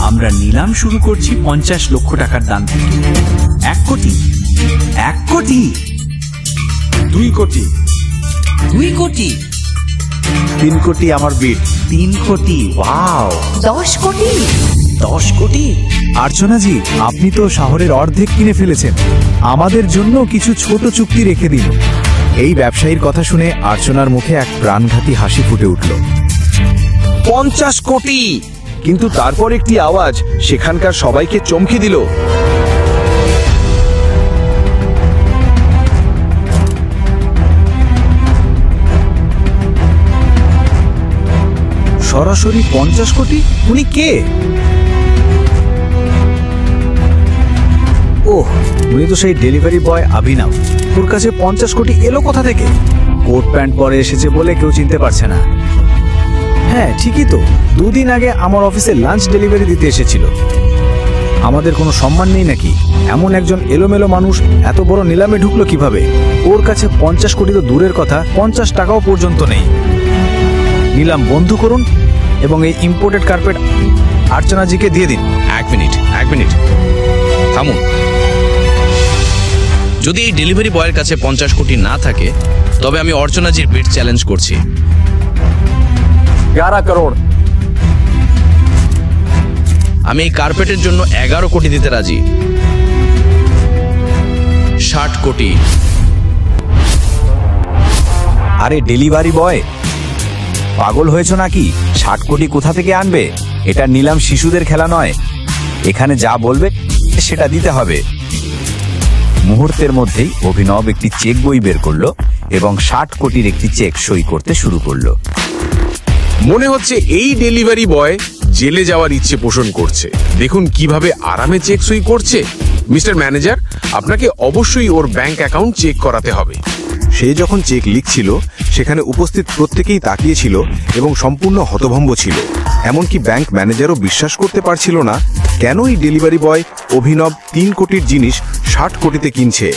আমরা নিলাম শুরু করছি 50 লক্ষ টাকার দান থেকে। 1 কোটি, 1 কোটি, 2 কোটি, 2 কোটি, 3 কোটি আমার বিট। 3 কোটি, ওয়াও, 10 কোটি, 10 কোটি। আর্চনাজি, আপনি তো শহরের অর্ধেক কিনে ফেলেছেন। আমাদের জন্য কিছু ছোট চুক্তি রেখে দিন। এই ব্যবসায়ীর কথা শুনে আর্চনার মুখে এক প্রাণঘাতী হাসি ফুটে উঠল। 50 কোটি। কিন্তু তারপর একটি আওয়াজ সেখানকার সবাইকে চমকে দিল। সরাসরি 50 কোটি? উনি কে? ওহ, উনি তো সেই ডেলিভারি বয় অভিনব। ওর কাছে 50 কোটি এলো কোথা থেকে? কোট প্যান্ট পরে এসেছে বলে কেউ চিনতে পারছে না। হ্যাঁ, ঠিকই তো, 2 দিন আগে আমার অফিসে লাঞ্চ ডেলিভারি দিতে এসেছিল। আমাদের কোনো সম্মান নেই নাকি? এমন একজন এলোমেলো মানুষ এত বড় নিলামে ঢুকলো কিভাবে? ওর কাছে 50 কোটি তো দূরের কথা, 50 টাকাও পর্যন্ত নেই। নিলাম বন্ধ করুন এবং এই ইম্পোর্টেড কার্পেট আর্চনাজিকে দিয়ে দিন। এক মিনিট থামুন। যদি এই ডেলিভারি বয়ের কাছে 50 কোটি না থাকে, তবে আমি অর্চনাজির বিড চ্যালেঞ্জ করছি। 11 করোড়। আমি এই কার্পেটের জন্য 11 কোটি দিতে রাজি। 60 কোটি। আরে ডেলিভারি বয়, পাগল হয়েছো নাকি? 60 কোটি কোথা থেকে আনবে? এটা নিলাম শিশুদের খেলা নয়। এখানে যা বলবে সেটা দিতে হবে। মুহূর্তের মধ্যেই অভিনব একটি চেক বই বের করলো এবং 60 কোটির একটি চেক সই করতে শুরু করলো। মনে হচ্ছে এই ডেলিভারি বয় জেলে যাওয়ার ইচ্ছে পোষণ করছে। দেখুন কিভাবে আরামে চেক সই করছে। মিস্টার ম্যানেজার, আপনাকে অবশ্যই ওর ব্যাংক অ্যাকাউন্ট চেক করাতে হবে। সে যখন চেক লিখছিল, সেখানে উপস্থিত প্রত্যেকেই তাকিয়েছিল এবং সম্পূর্ণ হতভম্ব ছিল। এমনকি ব্যাংক ম্যানেজারও বিশ্বাস করতে পারছিল না কেন এই ডেলিভারি বয় অভিনব 3 কোটির জিনিস 60 কোটিতে কিনছে।